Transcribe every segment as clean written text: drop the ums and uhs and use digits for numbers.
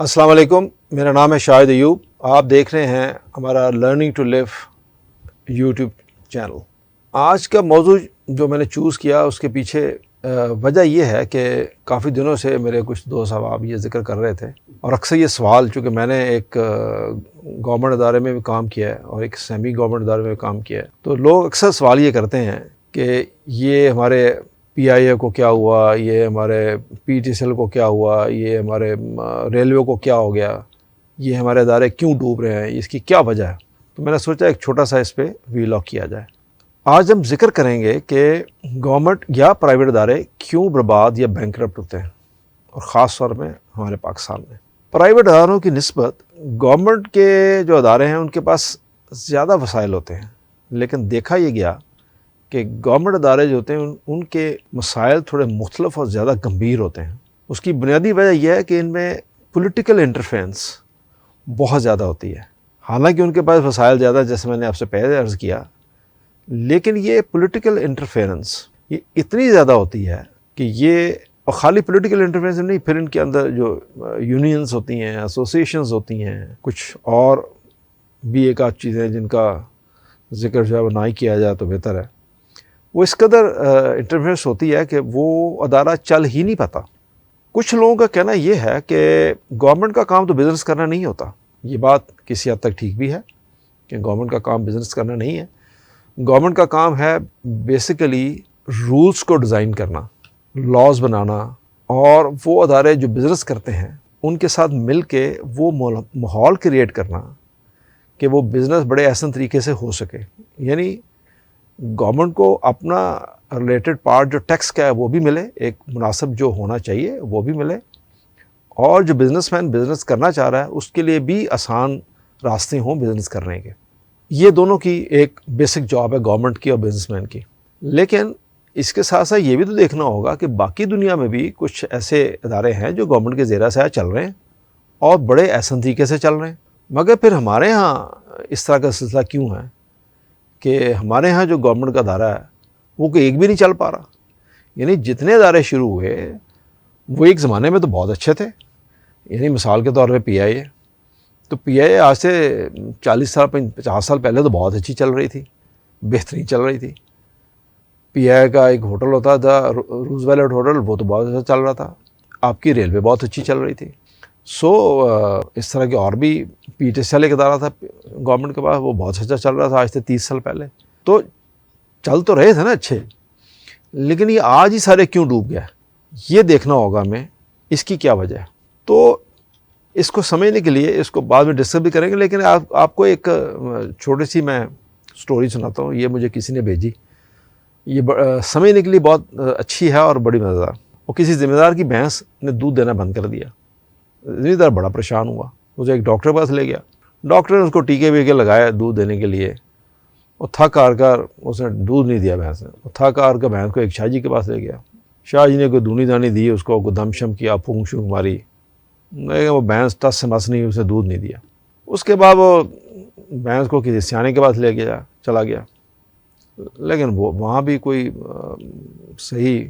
السلام علیکم، میرا نام ہے شاہد ایوب. آپ دیکھ رہے ہیں ہمارا learning to live YouTube channel. آج کا موضوع جو میں نے چوز کیا اس کے پیچھے وجہ یہ ہے کہ کافی دنوں سے میرے کچھ دوست احباب یہ ذکر کر رہے تھے، اور اکثر یہ سوال، چونکہ میں نے ایک گورنمنٹ ادارے میں بھی کام کیا ہے اور ایک سیمی گورنمنٹ ادارے میں بھی کام کیا ہے، تو لوگ اکثر سوال یہ کرتے ہیں کہ یہ ہمارے پی آئی اے کو کیا ہوا، یہ ہمارے پی ٹی سی ایل کو کیا ہوا، یہ ہمارے ریلوے کو کیا ہو گیا، یہ ہمارے ادارے کیوں ڈوب رہے ہیں، اس کی کیا وجہ ہے. تو میں نے سوچا ایک چھوٹا سا اس پہ ویلاگ کیا جائے. آج ہم ذکر کریں گے کہ گورنمنٹ یا پرائیویٹ ادارے کیوں برباد یا بینکرپٹ ہوتے ہیں، اور خاص طور میں ہمارے پاکستان میں. پرائیویٹ اداروں کی نسبت گورنمنٹ کے جو ادارے ہیں ان کے پاس زیادہ وسائل ہوتے ہیں، لیکن دیکھا یہ گیا کہ گورنمنٹ ادارے جو ہوتے ہیں ان کے مسائل تھوڑے مختلف اور زیادہ گمبھیر ہوتے ہیں. اس کی بنیادی وجہ یہ ہے کہ ان میں پولیٹیکل انٹرفیرنس بہت زیادہ ہوتی ہے. حالانکہ ان کے پاس وسائل زیادہ، جیسے میں نے آپ سے پہلے عرض کیا، لیکن یہ پولیٹیکل انٹرفیرنس یہ اتنی زیادہ ہوتی ہے کہ یہ، اور خالی پولیٹیکل انٹرفیرنس نہیں، پھر ان کے اندر جو یونینز ہوتی ہیں، ایسوسیشنز ہوتی ہیں، کچھ اور بھی ایک آدھ چیزیں جن کا ذکر جو ہے وہ نہ ہی کیا جائے تو بہتر ہے. وہ اس قدر انٹرفیرنس ہوتی ہے کہ وہ ادارہ چل ہی نہیں پاتا. کچھ لوگوں کا کہنا یہ ہے کہ گورنمنٹ کا کام تو بزنس کرنا نہیں ہوتا. یہ بات کسی حد تک ٹھیک بھی ہے کہ گورنمنٹ کا کام بزنس کرنا نہیں ہے. گورنمنٹ کا کام ہے بیسیکلی رولز کو ڈیزائن کرنا، لاز بنانا، اور وہ ادارے جو بزنس کرتے ہیں ان کے ساتھ مل کے وہ ماحول کریٹ کرنا کہ وہ بزنس بڑے احسن طریقے سے ہو سکے. یعنی گورنمنٹ کو اپنا ریلیٹڈ پارٹ جو ٹیکس کا ہے وہ بھی ملے، ایک مناسب جو ہونا چاہیے وہ بھی ملے، اور جو بزنس مین بزنس کرنا چاہ رہا ہے اس کے لیے بھی آسان راستے ہوں بزنس کرنے کے. یہ دونوں کی ایک بیسک جاب ہے گورنمنٹ کی اور بزنس مین کی. لیکن اس کے ساتھ ساتھ یہ بھی تو دیکھنا ہوگا کہ باقی دنیا میں بھی کچھ ایسے ادارے ہیں جو گورنمنٹ کے زیر سایہ چل رہے ہیں اور بڑے احسن طریقے سے چل رہے ہیں. مگر پھر ہمارے ہاں اس طرح کا سلسلہ کیوں ہے کہ ہمارے ہاں جو گورنمنٹ کا ادارہ ہے وہ کوئی ایک بھی نہیں چل پا رہا. یعنی جتنے ادارے شروع ہوئے وہ ایک زمانے میں تو بہت اچھے تھے. یعنی مثال کے طور پہ پی آئی اے، تو پی آئی اے آج سے 50 سال پہلے تو بہت اچھی چل رہی تھی، بہترین چل رہی تھی. پی آئی اے کا ایک ہوٹل ہوتا تھا روز ویلٹ ہوٹل، وہ تو بہت اچھا چل رہا تھا. آپ کی ریلوے بہت اچھی چل رہی تھی. اس طرح کے اور بھی پی ٹی سی ایل ایک ادارہ تھا گورنمنٹ کے پاس، وہ بہت اچھا چل رہا تھا آج سے 30 سال پہلے. تو چل تو رہے تھے نا اچھے، لیکن یہ آج ہی سارے کیوں ڈوب گیا، یہ دیکھنا ہوگا ہمیں اس کی کیا وجہ ہے. تو اس کو سمجھنے کے لیے اس کو بعد میں ڈسکس بھی کریں گے، لیکن آپ کو ایک چھوٹی سی میں سٹوری سناتا ہوں. یہ مجھے کسی نے بھیجی، یہ سمجھنے کے لیے بہت اچھی ہے اور بڑی مزیدار. وہ کسی ذمہ دار کی بھینس نے دودھ دینا بند کر دیا. ذمہ دار بڑا پریشان ہوا، اسے ایک ڈاکٹر کے پاس لے گیا. ڈاکٹر نے اس کو ٹیکے ویکے لگایا دودھ دینے کے لیے. وہ تھک ہار کر اس نے دودھ نہیں دیا بھینس نے. وہ تھک ہار کر بھینس کو ایک شاہ جی کے پاس لے گیا. شاہ جی نے کوئی دونی دانی دی اس کو دم شم کیا، پھونک شونک ماری، لیکن وہ بھینس ٹس سے مس نہیں، اسے دودھ نہیں دیا. اس کے بعد وہ بھینس کو کسی سیانے کے پاس لے گیا، چلا گیا، لیکن وہ وہاں بھی کوئی صحیح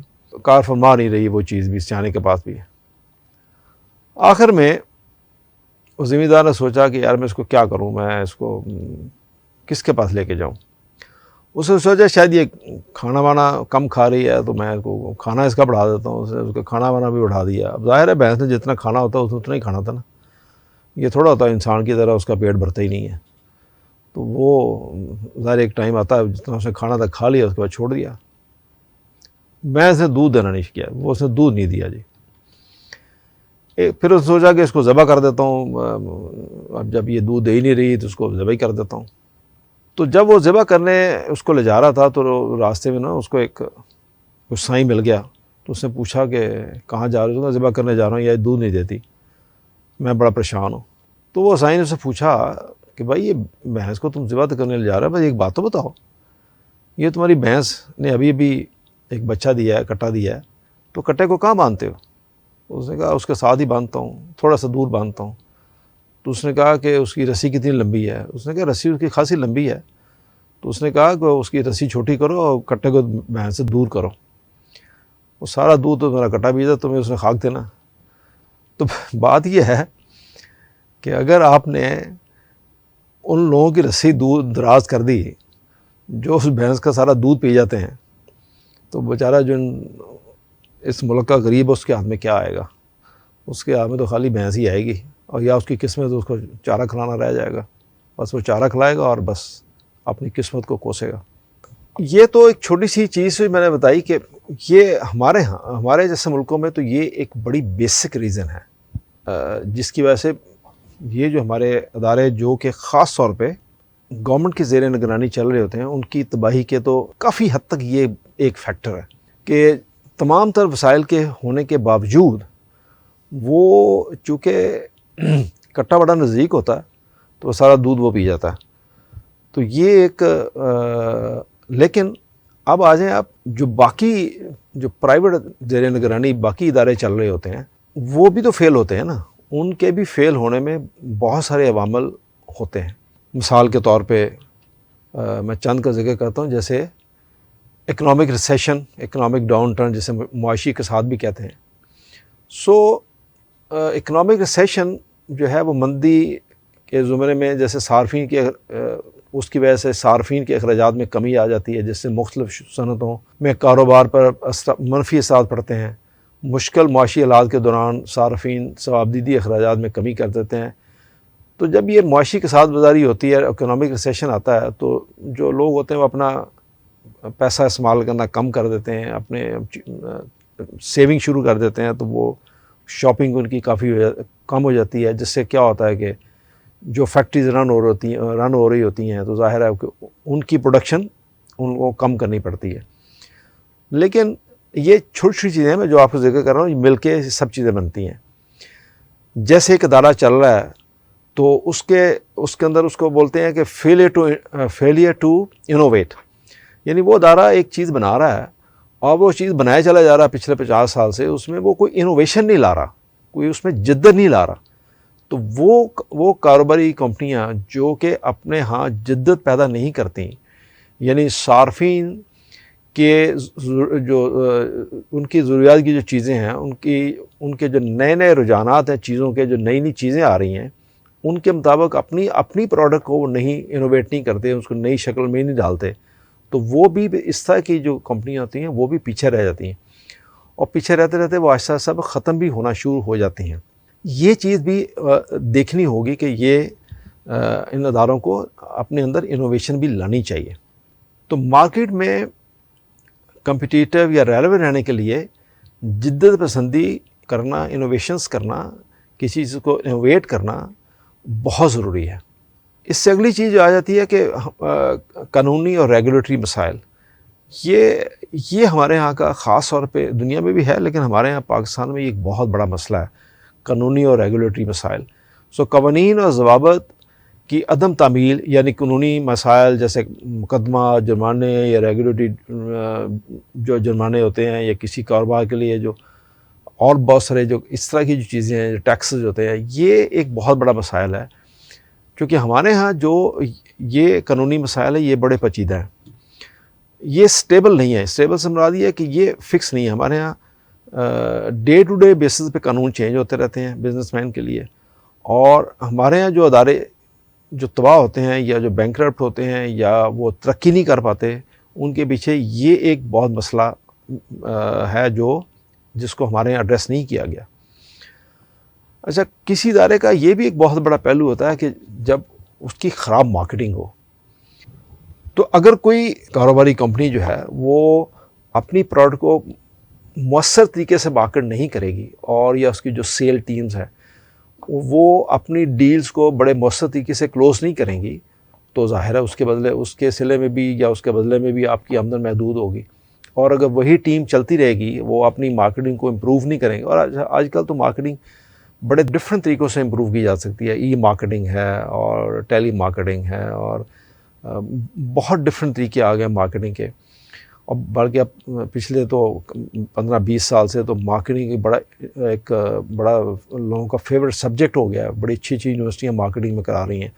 کار فرما نہیں رہی وہ چیز بھی، سیانے کے پاس بھی. آخر میں اس ذمہ دار نے سوچا کہ یار میں اس کو کیا کروں، میں اس کو کس کے پاس لے کے جاؤں. اس نے سوچا شاید یہ کھانا وانا کم کھا رہی ہے تو میں اس کو کھانا اس کا بڑھا دیتا ہوں. اس نے اس کا کھانا وانا بھی بڑھا دیا. اب ظاہر ہے بھینس نے جتنا کھانا ہوتا ہے اس نے اتنا ہی کھانا تھا نا. یہ تھوڑا ہوتا ہے انسان کی طرح اس کا پیٹ بھرتا ہی نہیں ہے. تو وہ ظاہر ایک ٹائم آتا ہے جتنا اس نے کھانا تھا کھا لیا، اس کے بعد چھوڑ دیا. بھینس نے دودھ دینا نہیں کیا، وہ اس نے دودھ نہیں دیا جی. پھر اس نے سوچا کہ اس کو ذبح کر دیتا ہوں، اب جب یہ دودھ دے ہی نہیں رہی تو اس کو ذبح ہی کر دیتا ہوں. تو جب وہ ذبح کرنے اس کو لے جا رہا تھا تو راستے میں نا اس کو ایک سائیں مل گیا. تو اس نے پوچھا کہ کہاں جا رہے ہو؟ ذبح کرنے جا رہا ہوں، یہ دودھ نہیں دیتی، میں بڑا پریشان ہوں. تو وہ سائیں نے اس سے پوچھا کہ بھائی یہ بھینس کو تم ذبح کرنے لے جا رہے ہو، بس ایک بات تو بتاؤ، یہ تمہاری بھینس نے ابھی ایک بچہ دیا ہے، کٹا دیا ہے، تو کٹے کو کہاں باندھتے ہو؟ اس نے کہا اس کے ساتھ ہی باندھتا ہوں، تھوڑا سا دور باندھتا ہوں. تو اس نے کہا کہ اس کی رسی کتنی لمبی ہے؟ اس نے کہا رسی اس کی خاصی لمبی ہے. تو اس نے کہا کہ اس کی رسی چھوٹی کرو اور کٹے کو بھینس سے دور کرو. وہ سارا دودھ تو میرا کٹا بھی تھا، تمہیں اس نے خاک دینا. تو بات یہ ہے کہ اگر آپ نے ان لوگوں کی رسی دودھ دراز کر دی جو اس بھینس کا سارا دودھ پی جاتے ہیں، تو بیچارہ جو اس ملک کا غریب ہے اس کے ہاتھ میں کیا آئے گا؟ اس کے ہاتھ میں تو خالی بھینس ہی آئے گی، اور یا اس کی قسمت اس کو چارہ کھلانا رہ جائے گا، بس وہ چارہ کھلائے گا اور بس اپنی قسمت کو کوسے گا۔ یہ تو ایک چھوٹی سی چیز میں نے بتائی کہ یہ ہمارے جیسے ملکوں میں تو یہ ایک بڑی بیسک ریزن ہے جس کی وجہ سے یہ جو ہمارے ادارے جو کہ خاص طور پہ گورنمنٹ کی زیر نگرانی چل رہے ہوتے ہیں، ان کی تباہی کے تو کافی حد تک یہ ایک فیکٹر ہے کہ تمام تر وسائل کے ہونے کے باوجود وہ چونکہ کٹا بڑا نزدیک ہوتا ہے تو وہ سارا دودھ وہ پی جاتا ہے۔ تو یہ ایک لیکن اب آ جائیں آپ جو باقی جو پرائیویٹ زیر نگرانی باقی ادارے چل رہے ہوتے ہیں وہ بھی تو فیل ہوتے ہیں نا، ان کے بھی فیل ہونے میں بہت سارے عوامل ہوتے ہیں۔ مثال کے طور پہ میں چند کا ذکر کرتا ہوں، جیسے economic recession, economic down turn جسے معاشی کساد بھی کہتے ہیں۔ اکنامک ریسیشن جو ہے وہ مندی کے زمرے میں جیسے صارفین کے اس کی وجہ سے صارفین کے اخراجات میں کمی آ جاتی ہے، جس سے مختلف صنعتوں میں کاروبار پر منفی اثرات پڑتے ہیں۔ مشکل معاشی حالات کے دوران صارفین ثوابدیدی اخراجات میں کمی کر دیتے ہیں۔ تو جب یہ معاشی کساد بازاری ہوتی ہے، اکنامک ریسیشن آتا ہے، تو جو لوگ ہوتے ہیں وہ اپنا پیسہ استعمال کرنا کم کر دیتے ہیں، اپنے سیونگ شروع کر دیتے ہیں، تو وہ شاپنگ ان کی کافی کم ہو جاتی ہے، جس سے کیا ہوتا ہے کہ جو فیکٹریز رن ہو رہی ہوتی ہیں تو ظاہر ہے کہ ان کی پروڈکشن ان کو کم کرنی پڑتی ہے۔ لیکن یہ چھوٹی چھوٹی چیزیں میں جو آپ کو ذکر کر رہا ہوں، یہ مل کے سب چیزیں بنتی ہیں۔ جیسے ایک ادارہ چل رہا ہے تو اس کے اندر اس کو بولتے ہیں کہ فیلئر ٹو انوویٹ، یعنی وہ ادارہ ایک چیز بنا رہا ہے اور وہ چیز بنایا چلا جا رہا ہے پچھلے 50 سال سے، اس میں وہ کوئی انوویشن نہیں لا رہا، کوئی اس میں جدت نہیں لا رہا، تو وہ کاروباری کمپنیاں جو کہ اپنے ہاں جدت پیدا نہیں کرتی، یعنی صارفین کے جو ان کی ضروریات کی جو چیزیں ہیں، ان کے جو نئے رجحانات ہیں، چیزوں کے جو نئی چیزیں آ رہی ہیں، ان کے مطابق اپنی پروڈکٹ کو وہ نہیں انوویٹ نہیں کرتے، اس کو نئی شکل میں نہیں ڈالتے، تو وہ بھی اس طرح کی جو کمپنیاں ہوتی ہیں وہ بھی پیچھے رہ جاتی ہیں، اور پیچھے رہتے رہتے وہ آہستہ آہستہ ختم بھی ہونا شروع ہو جاتی ہیں۔ یہ چیز بھی دیکھنی ہوگی کہ یہ ان اداروں کو اپنے اندر انوویشن بھی لانی چاہیے۔ تو مارکیٹ میں کمپٹیٹیو یا ریلیونٹ رہنے کے لیے جدت پسندی کرنا، انوویشنز کرنا، کسی چیز کو انوویٹ کرنا بہت ضروری ہے۔ اس سے اگلی چیز جو آ جاتی ہے کہ قانونی اور ریگولیٹری مسائل، یہ ہمارے ہاں کا خاص طور پہ دنیا میں بھی ہے، لیکن ہمارے ہاں پاکستان میں یہ ایک بہت بڑا مسئلہ ہے، قانونی اور ریگولیٹری مسائل۔ قوانین اور ضوابط کی عدم تعمیل، یعنی قانونی مسائل جیسے مقدمہ، جرمانے یا ریگولیٹری جو جرمانے ہوتے ہیں، یا کسی کاروبار کے لیے جو اور بہت سارے جو اس طرح کی جو چیزیں ہیں، جو ٹیکسز ہوتے ہیں، یہ ایک بہت بڑا مسائل ہے، کیونکہ ہمارے ہاں جو یہ قانونی مسائل ہیں یہ بڑے پیچیدہ ہیں، یہ سٹیبل نہیں ہے۔ سٹیبل سے مراد یہ ہے کہ یہ فکس نہیں ہے۔ ہمارے ہاں ڈے ٹو ڈے بیسس پہ قانون چینج ہوتے رہتے ہیں بزنس مین کے لیے، اور ہمارے ہاں جو ادارے جو تباہ ہوتے ہیں یا جو بینکرپٹ ہوتے ہیں یا وہ ترقی نہیں کر پاتے، ان کے پیچھے یہ ایک بہت مسئلہ ہے جس کو ہمارے یہاں ایڈریس نہیں کیا گیا۔ اچھا، کسی ادارے کا یہ بھی ایک بہت بڑا پہلو ہوتا ہے کہ جب اس کی خراب مارکیٹنگ ہو، تو اگر کوئی کاروباری کمپنی جو ہے وہ اپنی پروڈکٹ کو مؤثر طریقے سے مارکیٹ نہیں کرے گی، اور یا اس کی جو سیل ٹیمز ہیں وہ اپنی ڈیلز کو بڑے مؤثر طریقے سے کلوز نہیں کریں گی، تو ظاہر ہے اس کے سلے میں بھی یا اس کے بدلے میں بھی آپ کی آمدن محدود ہوگی۔ اور اگر وہی ٹیم چلتی رہے گی، وہ اپنی مارکیٹنگ کو امپروو نہیں کریں گے، اور آج کل تو مارکیٹنگ بڑے ڈفرینٹ طریقوں سے امپروو کی جا سکتی ہے، ای مارکیٹنگ ہے اور ٹیلی مارکیٹنگ ہے، اور بہت ڈفرینٹ طریقے آ گئے مارکیٹنگ کے، اور بلکہ اب پچھلے تو 15-20 سال سے تو مارکیٹنگ ایک بڑا لوگوں کا فیورٹ سبجیکٹ ہو گیا ہے، بڑی اچھی یونیورسٹیاں مارکیٹنگ میں کرا رہی ہیں،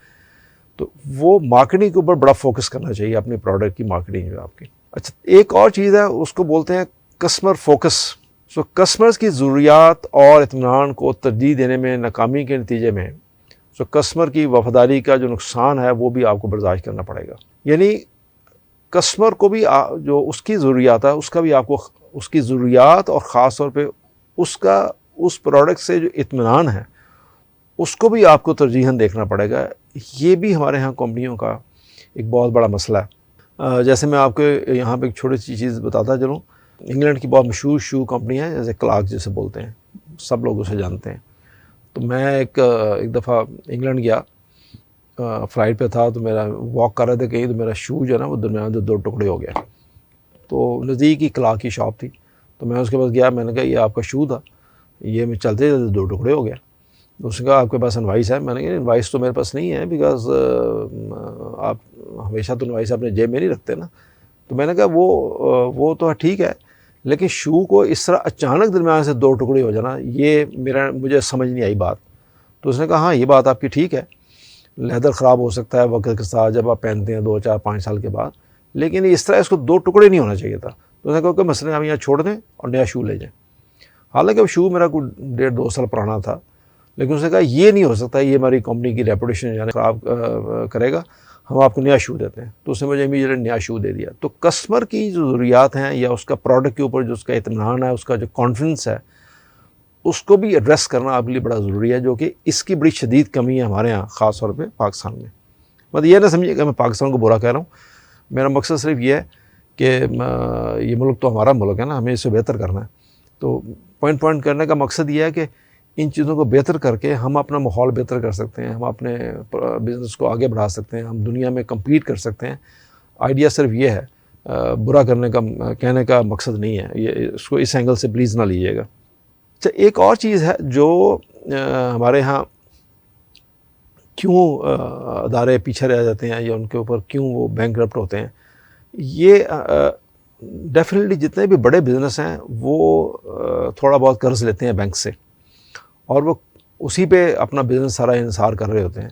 تو وہ مارکیٹنگ کے اوپر بڑا فوکس کرنا چاہیے اپنے پروڈکٹ کی مارکیٹنگ جو آپ کی۔ اچھا، ایک اور چیز ہے، اس کو بولتے ہیں کسٹمر فوکس۔ کسٹمرز کی ضروریات اور اطمینان کو ترجیح دینے میں ناکامی کے نتیجے میں سو کسٹمر کی وفاداری کا جو نقصان ہے وہ بھی آپ کو برداشت کرنا پڑے گا. یعنی کسٹمر کو بھی جو اس کی ضروریات ہے اس کا بھی آپ کو اس کی ضروریات اور خاص طور پہ اس پروڈکٹ سے جو اطمینان ہے اس کو بھی آپ کو ترجیحاً دیکھنا پڑے گا. یہ بھی ہمارے ہاں کمپنیوں کا ایک بہت بڑا مسئلہ ہے. جیسے میں آپ کو یہاں پہ ایک چھوٹی سی چیز بتاتا چلوں. انگلینڈ کی بہت مشہور شو کمپنی ہے جیسے کلارک جسے بولتے ہیں, سب لوگ اسے جانتے ہیں. تو میں ایک دفعہ انگلینڈ گیا, فلائٹ پہ تھا, تو میرا واک کر رہے تھے کہیں, تو میرا شو جو ہے نا وہ درمیان سے 2 ٹکڑے ہو گیا. تو نزدیک ہی کلارک کی شاپ تھی, تو میں اس کے پاس گیا, میں نے کہا یہ آپ کا شو تھا, یہ میں چلتے 2 ٹکڑے ہو گیا. اس نے کہا آپ کے پاس انوائس ہے؟ میں نے کہا انوائس تو میرے پاس نہیں ہے, بیکاز آپ ہمیشہ تو انوائس اپنے جیب میں نہیں رکھتے نا. تو میں نے کہا وہ تو ٹھیک ہے, لیکن شو کو اس طرح اچانک درمیان سے 2 ٹکڑے ہو جانا, یہ مجھے سمجھ نہیں آئی بات. تو اس نے کہا ہاں یہ بات آپ کی ٹھیک ہے, لیدر خراب ہو سکتا ہے وقت کے ساتھ جب آپ پہنتے ہیں 2 4 5 سال کے بعد, لیکن اس طرح اس کو 2 ٹکڑے نہیں ہونا چاہیے تھا. تو اس نے کہا کہ مسئلہ آپ یہاں چھوڑ دیں اور نیا شو لے جائیں. حالانکہ وہ شو میرا کوئی 1.5 2 سال پرانا تھا, لیکن اس نے کہا یہ نہیں ہو سکتا, یہ ہماری کمپنی کی ریپوٹیشن یعنی خراب کرے گا, ہم آپ کو نیا شو دیتے ہیں. تو اس نے مجھے امیڈیٹلی نیا شو دے دیا. تو کسٹمر کی جو ضروریات ہیں یا اس کا پروڈکٹ کے اوپر جو اس کا اطمینان ہے, اس کا جو کانفیڈنس ہے, اس کو بھی ایڈریس کرنا آپ کے لیے بڑا ضروری ہے, جو کہ اس کی بڑی شدید کمی ہے ہمارے ہاں, خاص طور پہ پاکستان میں. مطلب یہ نہ سمجھیے کہ میں پاکستان کو برا کہہ رہا ہوں, میرا مقصد صرف یہ ہے کہ یہ ملک تو ہمارا ملک ہے نا, ہمیں اس سے بہتر کرنا ہے. تو پوائنٹ کرنے کا مقصد یہ ہے کہ ان چیزوں کو بہتر کر کے ہم اپنا ماحول بہتر کر سکتے ہیں, ہم اپنے بزنس کو آگے بڑھا سکتے ہیں, ہم دنیا میں کمپیٹ کر سکتے ہیں. آئیڈیا صرف یہ ہے, برا کرنے کا کہنے کا مقصد نہیں ہے, یہ اس کو اس اینگل سے پلیز نہ لیجیے گا. اچھا, ایک اور چیز ہے جو ہمارے ہاں کیوں ادارے پیچھے رہ جاتے ہیں یا ان کے اوپر کیوں وہ بینکرپٹ ہوتے ہیں. یہ ڈیفینیٹلی جتنے بھی بڑے بزنس ہیں وہ تھوڑا بہت قرض لیتے ہیں بینک سے, اور وہ اسی پہ اپنا بزنس سارا انحصار کر رہے ہوتے ہیں.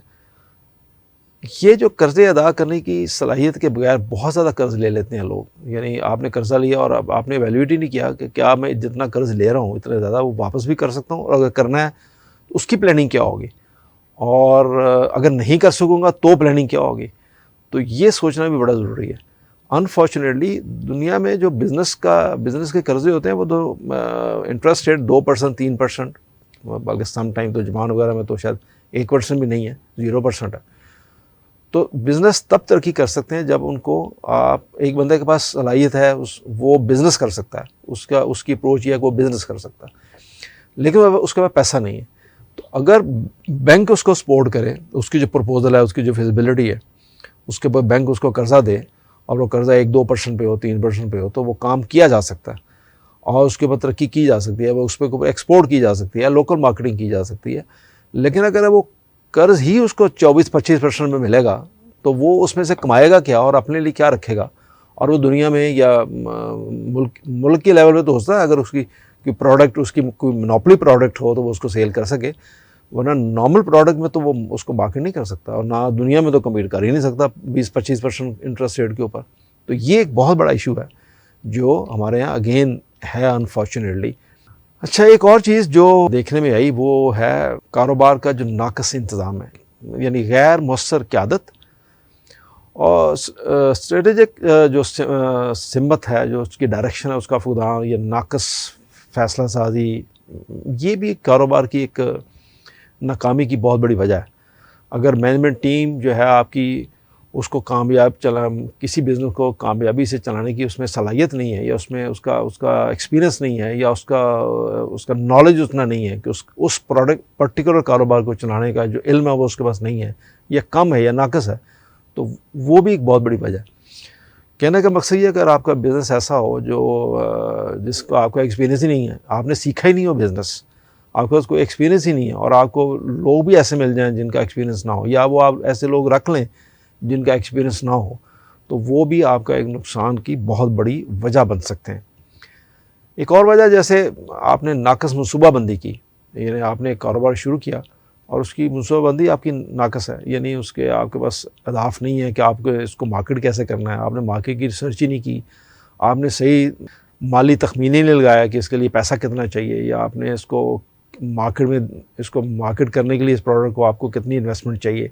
یہ جو قرضے ادا کرنے کی صلاحیت کے بغیر بہت زیادہ قرض لے لیتے ہیں لوگ. یعنی آپ نے قرضہ لیا اور اب آپ نے ایویلیویٹ ہی نہیں کیا کہ کیا میں جتنا قرض لے رہا ہوں اتنا زیادہ وہ واپس بھی کر سکتا ہوں, اور اگر کرنا ہے اس کی پلاننگ کیا ہوگی, اور اگر نہیں کر سکوں گا تو پلاننگ کیا ہوگی. تو یہ سوچنا بھی بڑا ضروری ہے. انفارچونیٹلی دنیا میں جو بزنس کے قرضے ہوتے ہیں وہ تو انٹرسٹ ریٹ 2% 3%, بلکہ سم ٹائم تو جمان وغیرہ میں تو شاید 1% بھی نہیں ہے, 0% ہے. تو بزنس تب ترقی کر سکتے ہیں جب ان کو آپ ایک بندے کے پاس صلاحیت ہے, وہ بزنس کر سکتا ہے, اس کی اپروچ یہ ہے کہ وہ بزنس کر سکتا ہے, لیکن اس کے پاس پیسہ نہیں ہے. تو اگر بینک اس کو سپورٹ کرے, اس کی جو پروپوزل ہے, اس کی جو فیزیبلٹی ہے, اس کے بعد بینک اس کو قرضہ دے, اور وہ قرضہ 1-2% پہ ہو, 3% پہ ہو, تو وہ کام کیا جا سکتا ہے, اور اس کے اوپر ترقی کی جا سکتی ہے, وہ اس پہ ایکسپورٹ کی جا سکتی ہے, لوکل مارکیٹنگ کی جا سکتی ہے. لیکن اگر وہ قرض ہی اس کو 24-25% میں ملے گا تو وہ اس میں سے کمائے گا کیا اور اپنے لیے کیا رکھے گا, اور وہ دنیا میں یا ملک کے لیول پہ تو ہوتا ہے اگر اس کی کوئی پروڈکٹ, اس کی کوئی مونوپلی پروڈکٹ ہو تو وہ اس کو سیل کر سکے, ورنہ نارمل پروڈکٹ میں تو وہ اس کو مارکیٹ نہیں کر سکتا, اور نہ دنیا میں تو کمپیٹ کر ہی نہیں سکتا 20-25% انٹرسٹ ریٹ کے اوپر. تو یہ ایک بہت بڑا ایشو ہے جو ہمارے یہاں اگین ہے انفارچونیٹلی. اچھا, ایک اور چیز جو دیکھنے میں آئی وہ ہے کاروبار کا جو ناقص انتظام ہے, یعنی غیر مؤثر قیادت, اور اسٹریٹجک جو سمت ہے, جو اس کی ڈائریکشن ہے اس کا فقدان, یہ ناقص فیصلہ سازی, یہ بھی کاروبار کی ایک ناکامی کی بہت بڑی وجہ ہے. اگر مینجمنٹ ٹیم جو ہے آپ کی اس کو کسی بزنس کو کامیابی سے چلانے کی اس میں صلاحیت نہیں ہے, یا اس میں اس کا ایکسپیرینس نہیں ہے, یا اس کا نالج اتنا نہیں ہے کہ اس پرٹیکولر کاروبار کو چلانے کا جو علم ہے وہ اس کے پاس نہیں ہے, یا کم ہے یا ناقص ہے, تو وہ بھی ایک بہت بڑی وجہ ہے. کہنے کا مقصد یہ ہے کہ اگر آپ کا بزنس ایسا ہو جس کو آپ کا ایکسپیرینس ہی نہیں ہے, آپ نے سیکھا ہی نہیں ہو بزنس, آپ کے پاس کوئی ایکسپیرینس ہی نہیں ہے, اور آپ کو لوگ بھی ایسے مل جائیں جن کا ایکسپیرینس نہ ہو, یا وہ آپ ایسے لوگ رکھ لیں جن کا ایکسپیرینس نہ ہو, تو وہ بھی آپ کا ایک نقصان کی بہت بڑی وجہ بن سکتے ہیں. ایک اور وجہ, جیسے آپ نے ناقص منصوبہ بندی کی, یعنی آپ نے ایک کاروبار شروع کیا اور اس کی منصوبہ بندی آپ کی ناقص ہے, یعنی آپ کے پاس اہداف نہیں ہے کہ آپ کو اس کو مارکیٹ کیسے کرنا ہے, آپ نے مارکیٹ کی ریسرچ ہی نہیں کی, آپ نے صحیح مالی تخمینے نہیں لگایا کہ اس کے لیے پیسہ کتنا چاہیے, یا آپ نے اس کو مارکیٹ میں اس کو مارکیٹ کرنے کے لیے اس پروڈکٹ کو آپ کو کتنی انویسٹمنٹ چاہیے،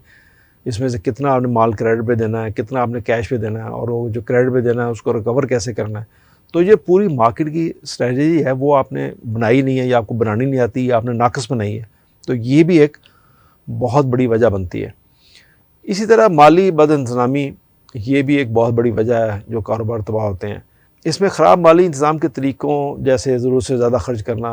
اس میں سے کتنا آپ نے مال کریڈٹ پہ دینا ہے، کتنا آپ نے کیش پہ دینا ہے، اور وہ جو کریڈٹ پہ دینا ہے اس کو ریکور کیسے کرنا ہے. تو یہ پوری مارکیٹ کی اسٹریٹجی ہے وہ آپ نے بنائی نہیں ہے، یا آپ کو بنانی نہیں آتی، یا آپ نے ناقص بنائی ہے. تو یہ بھی ایک بہت بڑی وجہ بنتی ہے. اسی طرح مالی بد انتظامی یہ بھی ایک بہت بڑی وجہ ہے جو کاروبار تباہ ہوتے ہیں. اس میں خراب مالی انتظام کے طریقوں جیسے ضرورت سے زیادہ خرچ کرنا،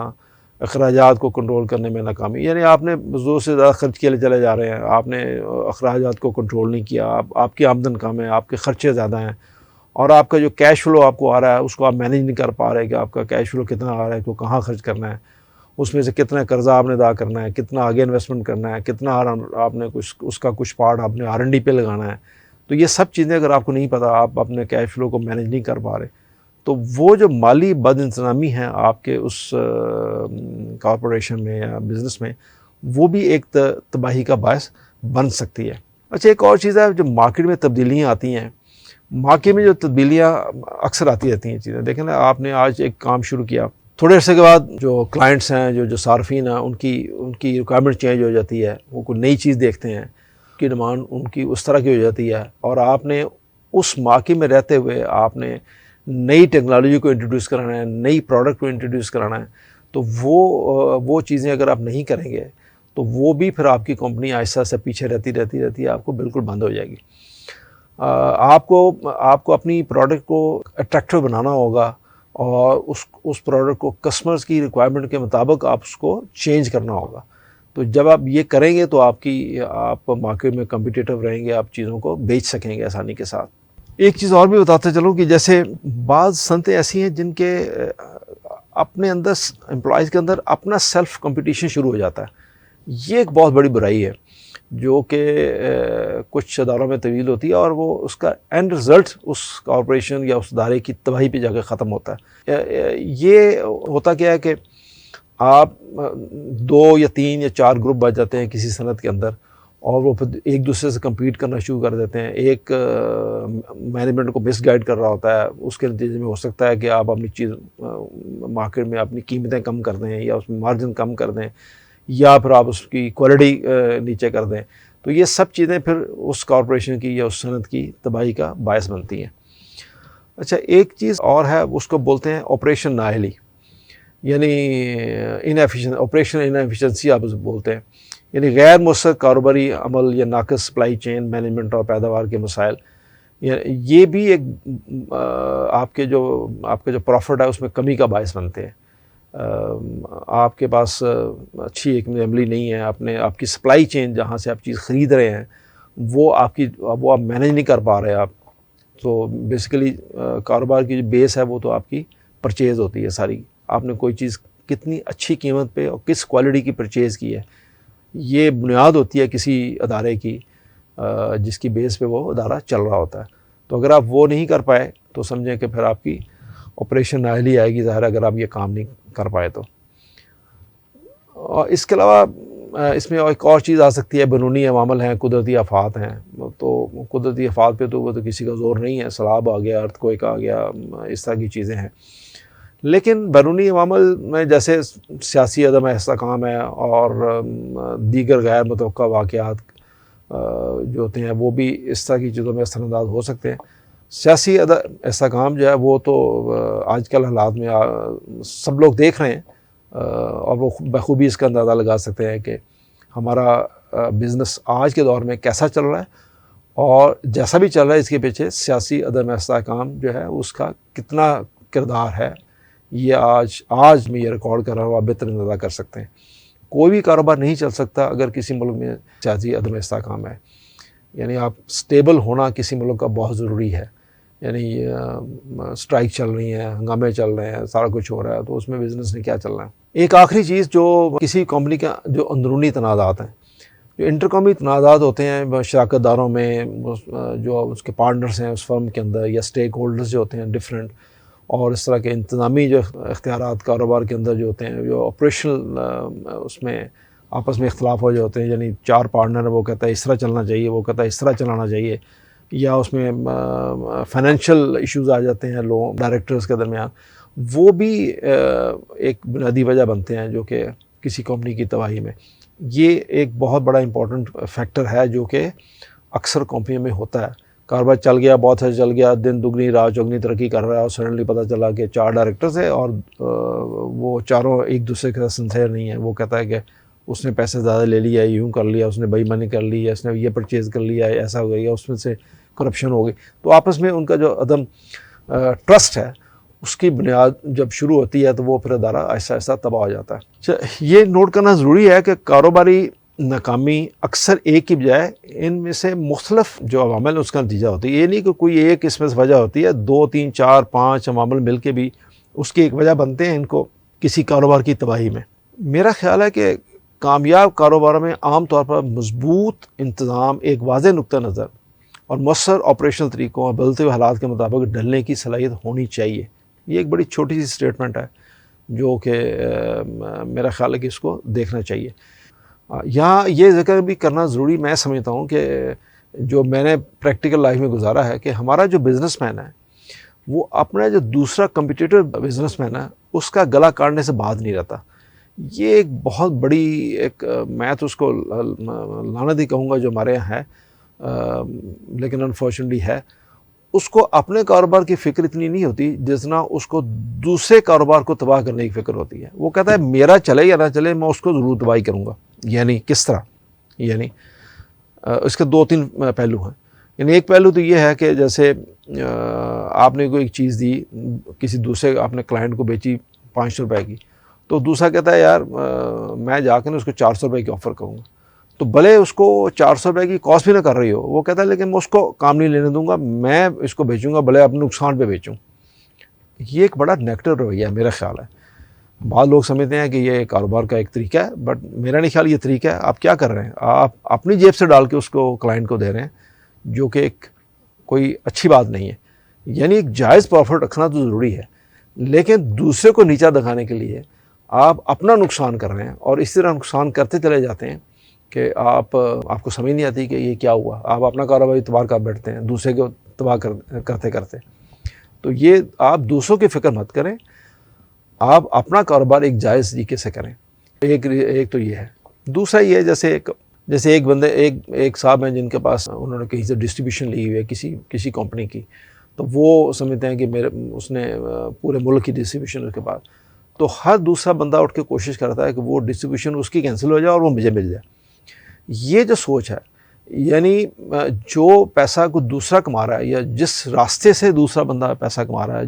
اخراجات کو کنٹرول کرنے میں ناکامی. یعنی آپ نے ضرورت سے زیادہ خرچ کیے چلے جا رہے ہیں، آپ نے اخراجات کو کنٹرول نہیں کیا، آپ کی آمدن کم ہے، آپ کے خرچے زیادہ ہیں، اور آپ کا جو کیش فلو آپ کو آ رہا ہے اس کو آپ مینیج نہیں کر پا رہے کہ آپ کا کیش فلو کتنا آ رہا ہے، کو کہاں خرچ کرنا ہے، اس میں سے کتنا قرضہ آپ نے ادا کرنا ہے، کتنا آگے انویسٹمنٹ کرنا ہے، کتنا آپ نے اس کا کچھ پارٹ آپ نے R&D پہ لگانا ہے. تو یہ سب چیزیں اگر آپ کو نہیں پتہ، آپ اپنے کیش فلو کو مینیج نہیں کر پا رہے، تو وہ جو مالی بد انتظامی ہے آپ کے اس کارپوریشن میں یا بزنس میں، وہ بھی ایک تباہی کا باعث بن سکتی ہے. اچھا، ایک اور چیز ہے جو مارکیٹ میں تبدیلیاں آتی ہیں. مارکیٹ میں جو تبدیلیاں اکثر آتی رہتی ہیں چیزیں، دیکھیں نا، آپ نے آج ایک کام شروع کیا، تھوڑے عرصے کے بعد جو کلائنٹس ہیں، جو صارفین ہیں، ان کی ریکوائرمنٹ چینج ہو جاتی ہے، وہ کوئی نئی چیز دیکھتے ہیں، کی ڈیمانڈ ان کی اس طرح کی ہو جاتی ہے، اور آپ نے اس مارکیٹ میں رہتے ہوئے آپ نے نئی ٹیکنالوجی کو انٹروڈیوس کرانا ہے، نئی پروڈکٹ کو انٹروڈیوس کرانا ہے. تو وہ چیزیں اگر آپ نہیں کریں گے تو وہ بھی پھر آپ کی کمپنی آہستہ آہستہ پیچھے رہتی آپ کو بالکل بند ہو جائے گی. آپ کو اپنی پروڈکٹ کو اٹریکٹیو بنانا ہوگا، اور اس پروڈکٹ کو کسٹمرز کی ریکوائرمنٹ کے مطابق آپ اس کو چینج کرنا ہوگا. تو جب آپ یہ کریں گے تو آپ مارکیٹ میں کمپیٹیٹو رہیں گے، آپ چیزوں کو بیچ سکیں گے آسانی کے ساتھ. ایک چیز اور بھی بتاتے چلوں کہ جیسے بعض صنعتیں ایسی ہیں جن کے اپنے اندر امپلائیز کے اندر اپنا سیلف کمپٹیشن شروع ہو جاتا ہے. یہ ایک بہت بڑی برائی ہے جو کہ کچھ اداروں میں طویل ہوتی ہے، اور وہ اس کا اینڈ رزلٹ اس کارپوریشن یا اس ادارے کی تباہی پہ جا کے ختم ہوتا ہے. یہ ہوتا کیا ہے کہ آپ 2 یا 3 یا 4 گروپ بچ جاتے ہیں کسی صنعت کے اندر، اور وہ پھر ایک دوسرے سے کمپیٹ کرنا شروع کر دیتے ہیں. ایک مینجمنٹ کو مس گائیڈ کر رہا ہوتا ہے، اس کے نتیجے میں ہو سکتا ہے کہ آپ اپنی چیز مارکیٹ میں اپنی قیمتیں کم کر دیں، یا اس میں مارجن کم کر دیں، یا پھر آپ اس کی کوالٹی نیچے کر دیں. تو یہ سب چیزیں پھر اس کارپوریشن کی یا اس صنعت کی تباہی کا باعث بنتی ہیں. اچھا، ایک چیز اور ہے، اس کو بولتے ہیں آپریشن نااہلی، یعنی آپریشن انایفیشنسی آپ اسے بولتے ہیں. یعنی غیر مؤثر کاروباری عمل یا ناقص سپلائی چین مینجمنٹ اور پیداوار کے مسائل. یہ بھی ایک آپ کا جو پروفٹ ہے اس میں کمی کا باعث بنتے ہیں. آپ کے پاس اچھی ایک عملی نہیں ہے، آپ کی سپلائی چین جہاں سے آپ چیز خرید رہے ہیں وہ آپ مینیج نہیں کر پا رہے آپ. تو بیسیکلی کاروبار کی جو بیس ہے وہ تو آپ کی پرچیز ہوتی ہے ساری. آپ نے کوئی چیز کتنی اچھی قیمت پہ اور کس کوالٹی کی پرچیز کی ہے، یہ بنیاد ہوتی ہے کسی ادارے کی جس کی بیس پہ وہ ادارہ چل رہا ہوتا ہے. تو اگر آپ وہ نہیں کر پائے تو سمجھیں کہ پھر آپ کی آپریشن نااہلی آئے گی، ظاہر اگر آپ یہ کام نہیں کر پائے تو. اور اس کے علاوہ اس میں ایک اور چیز آ سکتی ہے، بیرونی عوامل ہیں، قدرتی آفات ہیں. تو قدرتی آفات پہ تو وہ تو کسی کا زور نہیں ہے، سیلاب آ گیا، ارتھکوئک آ گیا، اس طرح کی چیزیں ہیں. لیکن بیرونی عوامل میں جیسے سیاسی عدم استحکام ہے، اور دیگر غیر متوقع واقعات جو ہوتے ہیں وہ بھی اس طرح کی چیزوں میں اثر انداز ہو سکتے ہیں. سیاسی استحکام جو ہے وہ تو آج کل حالات میں سب لوگ دیکھ رہے ہیں، اور وہ بخوبی اس کا اندازہ لگا سکتے ہیں کہ ہمارا بزنس آج کے دور میں کیسا چل رہا ہے، اور جیسا بھی چل رہا ہے اس کے پیچھے سیاسی عدم استحکام جو ہے اس کا کتنا کردار ہے. یہ آج میں یہ ریکارڈ کر رہا ہوں، آپ بہتر اندازہ کر سکتے ہیں. کوئی بھی کاروبار نہیں چل سکتا اگر کسی ملک میں سیاسی عدم استحکام ہے. یعنی آپ سٹیبل ہونا کسی ملک کا بہت ضروری ہے. یعنی اسٹرائک چل رہی ہیں، ہنگامے چل رہے ہیں، سارا کچھ ہو رہا ہے، تو اس میں بزنس نے کیا چلنا ہے. ایک آخری چیز جو کسی کمپنی کا جو اندرونی تنازعات ہیں، جو انٹر قومی تنازعات ہوتے ہیں شراکت داروں میں، جو اس کے پارٹنرز ہیں اس فرم کے اندر، یا اسٹیک ہولڈرز جو ہوتے ہیں ڈفرینٹ، اور اس طرح کے انتظامی جو اختیارات کاروبار کے اندر جو ہوتے ہیں، جو آپریشنل اس میں آپس میں اختلاف ہو جاتے ہیں. یعنی 4 پارٹنر وہ کہتا ہے اس طرح چلنا چاہیے، وہ کہتا ہے اس طرح چلانا چاہیے، یا اس میں فائنینشیل ایشوز آ جاتے ہیں لوگوں ڈائریکٹرز کے درمیان. وہ بھی ایک بنیادی وجہ بنتے ہیں جو کہ کسی کمپنی کی تباہی میں. یہ ایک بہت بڑا امپورٹنٹ فیکٹر ہے جو کہ اکثر کمپنیوں میں ہوتا ہے. کاروبار چل گیا، بہت سے چل گیا، دن دگنی رات چوگنی ترقی کر رہا ہے، اور سڈنلی پتہ چلا کہ 4 ڈائریکٹرز ہیں اور وہ چاروں ایک دوسرے کے ساتھ سنسیئر نہیں ہیں. وہ کہتا ہے کہ اس نے پیسے زیادہ لے لیا، یوں کر لیا، اس نے بے ایمانی کر لی، اس نے یہ پرچیز کر لیا، ایسا ہو گیا، اس میں سے کرپشن ہو گئی. تو آپس میں ان کا جو عدم ٹرسٹ ہے اس کی بنیاد جب شروع ہوتی ہے تو وہ پھر ادارہ آہستہ آہستہ تباہ ہو جاتا ہے. یہ نوٹ کرنا ضروری ہے کہ کاروباری ناکامی اکثر ایک کی بجائے ان میں سے مختلف جو عوامل اس کا نتیجہ ہوتی ہے. یہ نہیں کہ کوئی ایک اس میں سے وجہ ہوتی ہے، 2 3 4 5 عوامل مل کے بھی اس کی ایک وجہ بنتے ہیں ان کو کسی کاروبار کی تباہی میں. میرا خیال ہے کہ کامیاب کاروباروں میں عام طور پر مضبوط انتظام، ایک واضح نقطہ نظر اور مؤثر آپریشنل طریقوں اور بدلتے ہوئے حالات کے مطابق ڈھلنے کی صلاحیت ہونی چاہیے. یہ ایک بڑی چھوٹی سی اسٹیٹمنٹ ہے جو کہ میرا خیال ہے کہ اس کو دیکھنا چاہیے. یہاں یہ ذکر بھی کرنا ضروری میں سمجھتا ہوں کہ جو میں نے پریکٹیکل لائف میں گزارا ہے کہ ہمارا جو بزنس مین ہے وہ اپنا جو دوسرا کمپٹیٹر بزنس مین ہے اس کا گلا کاٹنے سے باز نہیں رہتا. یہ ایک بہت بڑی ایک میں تو اس کو لعنت ہی کہوں گا جو ہمارے یہاں ہے، لیکن انفارچونیٹلی ہے. اس کو اپنے کاروبار کی فکر اتنی نہیں ہوتی جتنا اس کو دوسرے کاروبار کو تباہ کرنے کی فکر ہوتی ہے. وہ کہتا ہے میرا چلے یا نہ چلے میں اس کو ضرور تباہی کروں گا. یعنی کس طرح؟ یعنی اس کے 2-3 پہلو ہیں. یعنی ایک پہلو تو یہ ہے کہ جیسے آپ نے کوئی چیز دی، کسی دوسرے آپ نے کلائنٹ کو بیچی 500 روپے کی، تو دوسرا کہتا ہے یار میں جا کے اس کو 400 روپے کی آفر کروں گا. تو بھلے اس کو 400 روپے کی کاسٹ بھی نہ کر رہی ہو، وہ کہتا ہے لیکن میں اس کو کام نہیں لینے دوں گا، میں اس کو بیچوں گا بھلے اپنے نقصان پہ بیچوں. یہ ایک بڑا نیگیٹو رویہ ہے میرا خیال ہے. بعض لوگ سمجھتے ہیں کہ یہ کاروبار کا ایک طریقہ ہے، بٹ میرا نہیں خیال یہ طریقہ ہے. آپ کیا کر رہے ہیں؟ آپ اپنی جیب سے ڈال کے اس کو کلائنٹ کو دے رہے ہیں، جو کہ ایک کوئی اچھی بات نہیں ہے. یعنی ایک جائز پروفٹ رکھنا تو ضروری ہے، لیکن دوسرے کو نیچا دکھانے کے لیے آپ اپنا نقصان کر رہے ہیں اور اس طرح نقصان کرتے چلے جاتے ہیں کہ آپ کو سمجھ نہیں آتی کہ یہ کیا ہوا. آپ اپنا کاروبار تباہ کر بیٹھتے ہیں دوسرے کو تباہ کرتے کرتے. تو یہ آپ دوسروں کی فکر مت کریں، آپ اپنا کاروبار ایک جائز طریقے سے کریں. ایک تو یہ ہے. دوسرا یہ ہے جیسے ایک صاحب ہیں جن کے پاس انہوں نے کہیں سے ڈسٹریبیوشن لی ہوئی ہے کسی کمپنی کی، تو وہ سمجھتے ہیں کہ اس نے پورے ملک کی ڈسٹریبیوشن اس کے پاس. تو ہر دوسرا بندہ اٹھ کے کوشش کرتا ہے کہ وہ ڈسٹریبیوشن اس کی کینسل ہو جائے اور وہ مجھے مل جائے. یہ جو سوچ ہے، یعنی جو پیسہ کو دوسرا کما رہا ہے یا جس راستے سے دوسرا بندہ پیسہ کما رہا ہے،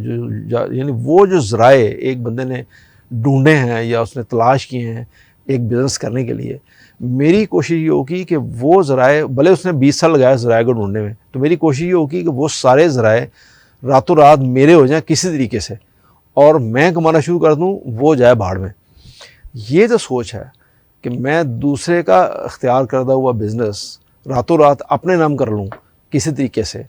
یعنی وہ جو ذرائع ایک بندے نے ڈھونڈے ہیں یا اس نے تلاش کیے ہیں ایک بزنس کرنے کے لیے، میری کوشش یہ ہوگی کہ وہ ذرائع، بھلے اس نے 20 سال لگایا ذرائع کو ڈھونڈنے میں، تو میری کوشش یہ ہوگی کہ وہ سارے ذرائع راتوں رات میرے ہو جائیں کسی طریقے سے، اور میں کمانا شروع کر دوں، وہ جائے بھاڑ میں. یہ جو سوچ ہے کہ میں دوسرے کا اختیار کردہ ہوا بزنس راتوں رات اپنے نام کر لوں کسی طریقے سے،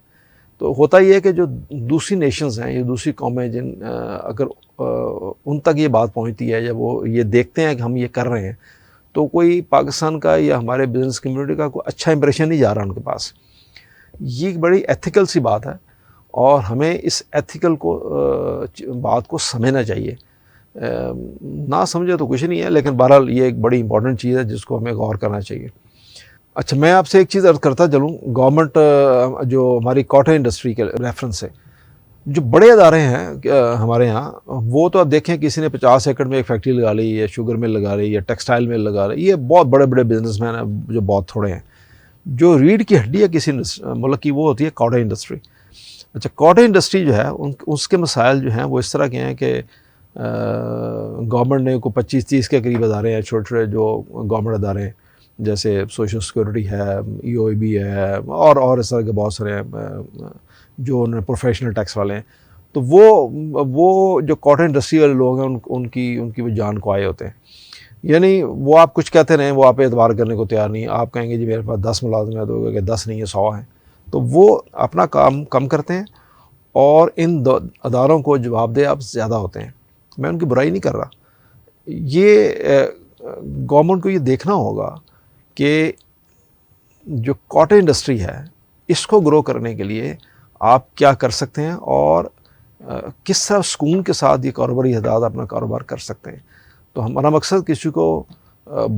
تو ہوتا یہ ہے کہ جو دوسری نیشنز ہیں یا دوسری قومیں اگر ان تک یہ بات پہنچتی ہے یا وہ یہ دیکھتے ہیں کہ ہم یہ کر رہے ہیں، تو کوئی پاکستان کا یا ہمارے بزنس کمیونٹی کا کوئی اچھا امپریشن نہیں جا رہا ان کے پاس. یہ ایک بڑی ایتھیکل سی بات ہے اور ہمیں اس ایتھیکل بات کو سمجھنا چاہیے. نہ سمجھے تو کچھ نہیں ہے، لیکن بہرحال یہ ایک بڑی امپورٹنٹ چیز ہے جس کو ہمیں غور کرنا چاہیے. اچھا، میں آپ سے ایک چیز عرض کرتا چلوں. گورنمنٹ جو ہماری کاٹن انڈسٹری کے ریفرنس سے جو بڑے ادارے ہیں ہمارے یہاں، وہ تو آپ دیکھیں کسی نے 50 ایکڑ میں ایک فیکٹری لگا لی یا شوگر مل لگا لی یا ٹیکسٹائل مل لگا لی. یہ بہت بڑے بڑے بزنس مین ہیں جو بہت تھوڑے ہیں. جو ریڑھ کی ہڈی ہے کسی ملک کی وہ ہوتی ہے کاٹن انڈسٹری. اچھا، کاٹن انڈسٹری جو ہے اس کے مسائل جو ہیں وہ اس طرح کے ہیں کہ گورنمنٹ نے کو 25-30 کے قریب ادارے ہیں، چھوٹے چھوٹے جو گورنمنٹ ادارے ہیں، جیسے سوشل سیکورٹی ہے، EOAB ہے، اور اس طرح کے بہت سارے ہیں جو پروفیشنل ٹیکس والے ہیں. تو وہ جو کاٹن انڈسٹری والے لوگ ہیں ان کی وہ جان کو آئے ہوتے ہیں. یعنی وہ آپ کچھ کہتے رہیں، وہ آپ اعتبار کرنے کو تیار نہیں. آپ کہیں گے جی میرے پاس 10 ملازمت ہوگا کہ 10 نہیں ہے 100 ہیں. تو وہ اپنا کام کم کرتے ہیں اور ان اداروں کو جواب دہ اب زیادہ ہوتے ہیں. میں ان کی برائی نہیں کر رہا. یہ گورنمنٹ کو یہ دیکھنا ہوگا کہ جو کاٹن انڈسٹری ہے اس کو گرو کرنے کے لیے آپ کیا کر سکتے ہیں اور کس طرح سکون کے ساتھ یہ کاروباری حداد اپنا کاروبار کر سکتے ہیں. تو ہمارا مقصد کسی کو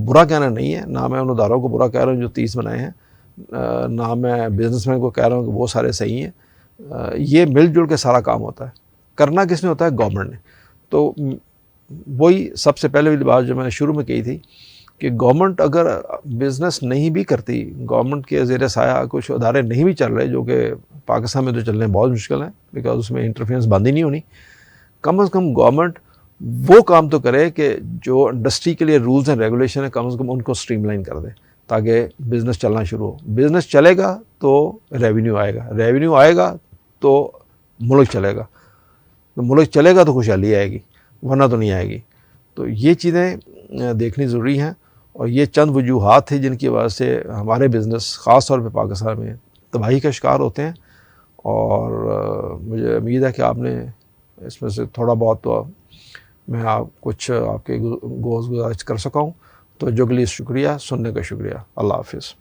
برا کہنا نہیں ہے، نہ میں ان اداروں کو برا کہہ رہا ہوں جو 30 بنائے ہیں، نہ میں بزنس مین کو کہہ رہا ہوں کہ وہ سارے صحیح ہیں۔ یہ مل جل کے سارا کام ہوتا ہے، کرنا کس نے ہوتا ہے؟ گورنمنٹ نے۔ تو وہی سب سے پہلے والی بات جو میں نے شروع میں کہی تھی کہ گورنمنٹ اگر بزنس نہیں بھی کرتی، گورنمنٹ کے زیر سایہ کچھ ادارے نہیں بھی چل رہے، جو کہ پاکستان میں تو چلنے بہت مشکل ہیں بیکاز اس میں انٹرفیئرنس بند ہی نہیں ہونی، کم از کم گورنمنٹ وہ کام تو کرے کہ جو انڈسٹری کے لیے رولز اینڈ ریگولیشن ہے کم از کم ان کو سٹریم لائن کر دے تاکہ بزنس چلنا شروع ہو۔ بزنس چلے گا تو ریونیو آئے گا، ریونیو آئے گا تو ملک چلے گا، تو ملک چلے گا تو خوشحالی آئے گی، ورنہ تو نہیں آئے گی۔ تو یہ چیزیں دیکھنی ضروری ہیں، اور یہ چند وجوہات تھے جن کی وجہ سے ہمارے بزنس خاص طور پہ پاکستان میں تباہی کا شکار ہوتے ہیں۔ اور مجھے امید ہے کہ آپ نے اس میں سے تھوڑا بہت تو میں کچھ آپ کے گزارش کر سکا ہوں۔ تو جو کے لیے شکریہ، سننے کا شکریہ۔ اللہ حافظ۔